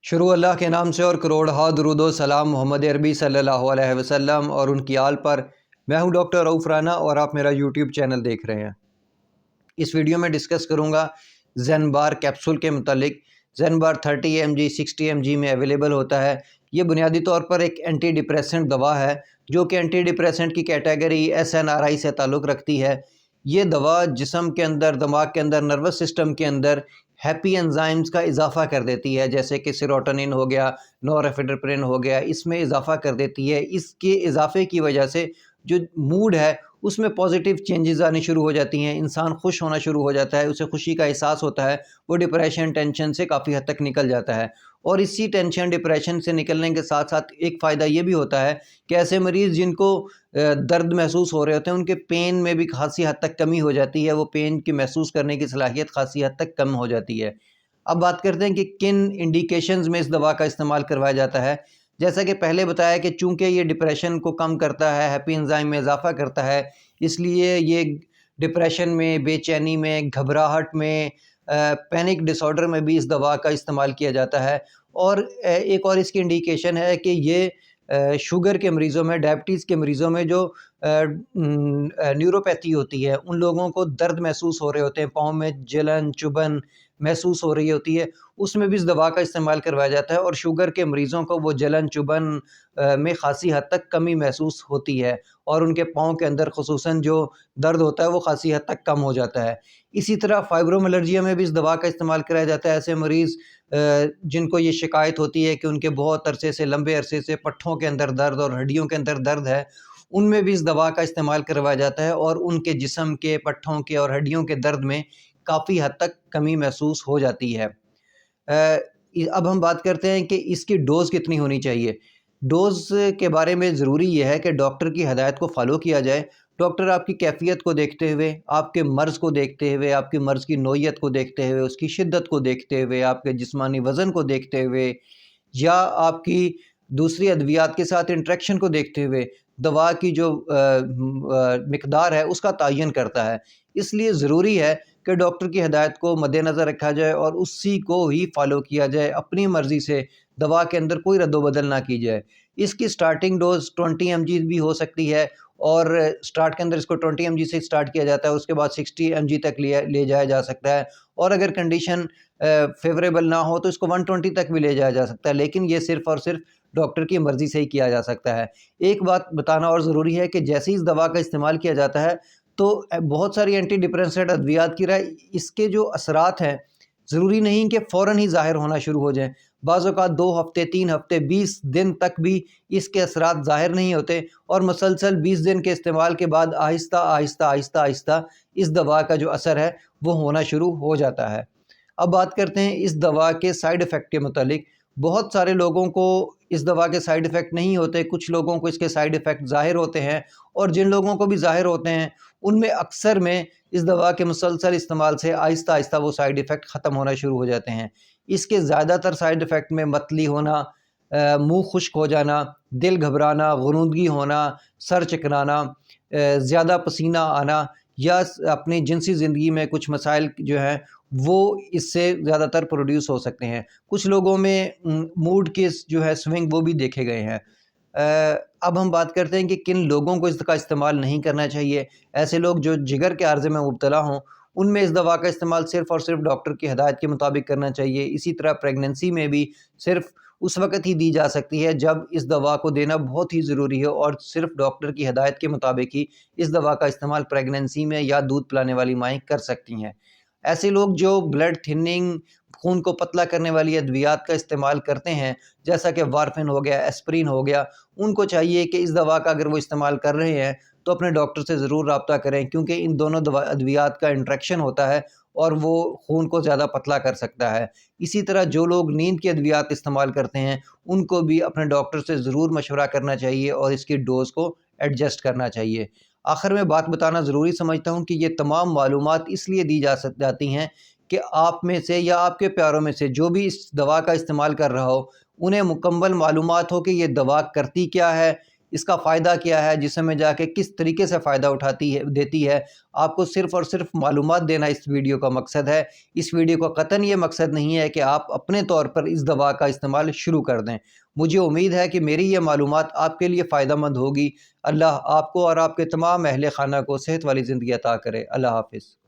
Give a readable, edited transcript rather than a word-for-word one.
شروع اللہ کے نام سے اور کروڑہا درود و سلام محمد عربی صلی اللہ علیہ وسلم اور ان کی آل پر۔ میں ہوں ڈاکٹر رؤف رانا اور آپ میرا یوٹیوب چینل دیکھ رہے ہیں۔ اس ویڈیو میں ڈسکس کروں گا زین بار کیپسول کے متعلق۔ زین بار 30 mg 60 mg میں اویلیبل ہوتا ہے۔ یہ بنیادی طور پر ایک اینٹی ڈپریسنٹ دوا ہے جو کہ اینٹی ڈپریسنٹ کی کیٹیگری SNRI سے تعلق رکھتی ہے۔ یہ دوا جسم کے اندر، دماغ کے اندر، نروس سسٹم کے اندر ہیپی انزائمز کا اضافہ کر دیتی ہے، جیسے کہ سیروٹونن ہو گیا، نورفیڈرپرین ہو گیا، اس میں اضافہ کر دیتی ہے۔ اس کے اضافے کی وجہ سے جو موڈ ہے اس میں پازیٹیو چینجز آنی شروع ہو جاتی ہیں، انسان خوش ہونا شروع ہو جاتا ہے، اسے خوشی کا احساس ہوتا ہے، وہ ڈپریشن ٹینشن سے کافی حد تک نکل جاتا ہے۔ اور اسی ٹینشن ڈپریشن سے نکلنے کے ساتھ ساتھ ایک فائدہ یہ بھی ہوتا ہے کہ ایسے مریض جن کو درد محسوس ہو رہے ہوتے ہیں ان کے پین میں بھی خاصی حد تک کمی ہو جاتی ہے، وہ پین کی محسوس کرنے کی صلاحیت خاصی حد تک کم ہو جاتی ہے۔ اب بات کرتے ہیں کہ کن انڈیکیشنز میں اس دوا کا استعمال کروایا جاتا ہے۔ جیسا کہ پہلے بتایا کہ چونکہ یہ ڈپریشن کو کم کرتا ہے، ہیپی انزائم میں اضافہ کرتا ہے، اس لیے یہ ڈپریشن میں، بے چینی میں، گھبراہٹ میں، پینک ڈس آرڈر میں بھی اس دوا کا استعمال کیا جاتا ہے۔ اور ایک اور اس کی انڈیکیشن ہے کہ یہ شوگر کے مریضوں میں، ڈائبٹیز کے مریضوں میں جو نیوروپیتھی ہوتی ہے، ان لوگوں کو درد محسوس ہو رہے ہوتے ہیں، پاؤں میں جلن چبھن محسوس ہو رہی ہوتی ہے، اس میں بھی اس دوا کا استعمال کروایا جاتا ہے۔ اور شوگر کے مریضوں کو وہ جلن چبھن میں خاصی حد تک کمی محسوس ہوتی ہے اور ان کے پاؤں کے اندر خصوصاً جو درد ہوتا ہے وہ خاصی حد تک کم ہو جاتا ہے۔ اسی طرح فائبرومیلرجیا میں بھی اس دوا کا استعمال کرایا جاتا ہے۔ ایسے مریض جن کو یہ شکایت ہوتی ہے کہ ان کے بہت عرصے سے، لمبے عرصے سے پٹھوں کے اندر درد اور ہڈیوں کے اندر درد ہے، ان میں بھی اس دوا کا استعمال کروایا جاتا ہے اور ان کے جسم کے، پٹھوں کے اور ہڈیوں کے درد میں کافی حد تک کمی محسوس ہو جاتی ہے۔ اب ہم بات کرتے ہیں کہ اس کی ڈوز کتنی ہونی چاہیے۔ ڈوز کے بارے میں ضروری یہ ہے کہ ڈاکٹر کی ہدایت کو فالو کیا جائے۔ ڈاکٹر آپ کی کیفیت کو دیکھتے ہوئے، آپ کے مرض کو دیکھتے ہوئے، آپ کے مرض کی نوعیت کو دیکھتے ہوئے، اس کی شدت کو دیکھتے ہوئے، آپ کے جسمانی وزن کو دیکھتے ہوئے یا آپ کی دوسری ادویات کے ساتھ انٹریکشن کو دیکھتے ہوئے دوا کی جو مقدار ہے اس کا تعین کرتا ہے۔ اس لیے ضروری ہے کہ ڈاکٹر کی ہدایت کو مد نظر رکھا جائے اور اسی کو ہی فالو کیا جائے، اپنی مرضی سے دوا کے اندر کوئی رد و بدل نہ کی جائے۔ اس کی سٹارٹنگ ڈوز 20 mg بھی ہو سکتی ہے اور سٹارٹ کے اندر اس کو 20 mg سے سٹارٹ کیا جاتا ہے، اس کے بعد 60 mg تک لے جایا جا سکتا ہے، اور اگر کنڈیشن فیوریبل نہ ہو تو اس کو 120 تک بھی لے جایا جا سکتا ہے، لیکن یہ صرف اور صرف ڈاکٹر کی مرضی سے ہی کیا جا سکتا ہے۔ ایک بات بتانا اور ضروری ہے کہ جیسے اس دوا کا استعمال کیا جاتا ہے تو بہت ساری اینٹی ڈپریسنٹ ادویات کی رائے اس کے جو اثرات ہیں ضروری نہیں کہ فوراً ہی ظاہر ہونا شروع ہو جائیں۔ بعض اوقات 2 ہفتے، 3 ہفتے، 20 دن تک بھی اس کے اثرات ظاہر نہیں ہوتے اور مسلسل 20 دن کے استعمال کے بعد آہستہ آہستہ آہستہ آہستہ اس دوا کا جو اثر ہے وہ ہونا شروع ہو جاتا ہے۔ اب بات کرتے ہیں اس دوا کے سائیڈ ایفیکٹ کے متعلق۔ بہت سارے لوگوں کو اس دوا کے سائیڈ ایفیکٹ نہیں ہوتے، کچھ لوگوں کو اس کے سائیڈ ایفیکٹ ظاہر ہوتے ہیں، اور جن لوگوں کو بھی ظاہر ہوتے ہیں ان میں اکثر میں اس دوا کے مسلسل استعمال سے آہستہ آہستہ وہ سائیڈ ایفیکٹ ختم ہونا شروع ہو جاتے ہیں۔ اس کے زیادہ تر سائیڈ ایفیکٹ میں متلی ہونا، منہ خشک ہو جانا، دل گھبرانا، غنودگی ہونا، سر چکرانا، زیادہ پسینہ آنا یا اپنی جنسی زندگی میں کچھ مسائل جو ہیں وہ اس سے زیادہ تر پروڈیوس ہو سکتے ہیں۔ کچھ لوگوں میں موڈ کے جو ہے سوئنگ وہ بھی دیکھے گئے ہیں۔ اب ہم بات کرتے ہیں کہ کن لوگوں کو اس کا استعمال نہیں کرنا چاہیے۔ ایسے لوگ جو جگر کے عارضے میں مبتلا ہوں ان میں اس دوا کا استعمال صرف اور صرف ڈاکٹر کی ہدایت کے مطابق کرنا چاہیے۔ اسی طرح پریگننسی میں بھی صرف اس وقت ہی دی جا سکتی ہے جب اس دوا کو دینا بہت ہی ضروری ہے، اور صرف ڈاکٹر کی ہدایت کے مطابق ہی اس دوا کا استعمال پریگننسی میں یا دودھ پلانے والی مائیں کر سکتی ہیں۔ ایسے لوگ جو بلڈ تھننگ، خون کو پتلا کرنے والی ادویات کا استعمال کرتے ہیں جیسا کہ وارفن ہو گیا، ایسپرین ہو گیا، ان کو چاہیے کہ اس دوا کا اگر وہ استعمال کر رہے ہیں تو اپنے ڈاکٹر سے ضرور رابطہ کریں، کیونکہ ان دونوں ادویات کا انٹریکشن ہوتا ہے اور وہ خون کو زیادہ پتلا کر سکتا ہے۔ اسی طرح جو لوگ نیند کی ادویات استعمال کرتے ہیں ان کو بھی اپنے ڈاکٹر سے ضرور مشورہ کرنا چاہیے اور اس کی ڈوز کو ایڈجسٹ کرنا چاہیے۔ آخر میں بات بتانا ضروری سمجھتا ہوں کہ یہ تمام معلومات اس لیے دی جاتی ہیں کہ آپ میں سے یا آپ کے پیاروں میں سے جو بھی اس دوا کا استعمال کر رہا ہو انہیں مکمل معلومات ہو کہ یہ دوا کرتی کیا ہے، اس کا فائدہ کیا ہے، جسم میں جا کے کس طریقے سے فائدہ دیتی ہے، آپ کو صرف اور صرف معلومات دینا اس ویڈیو کا مقصد ہے۔ اس ویڈیو کا قطعاً یہ مقصد نہیں ہے کہ آپ اپنے طور پر اس دوا کا استعمال شروع کر دیں۔ مجھے امید ہے کہ میری یہ معلومات آپ کے لیے فائدہ مند ہوگی۔ اللہ آپ کو اور آپ کے تمام اہل خانہ کو صحت والی زندگی عطا کرے۔ اللہ حافظ۔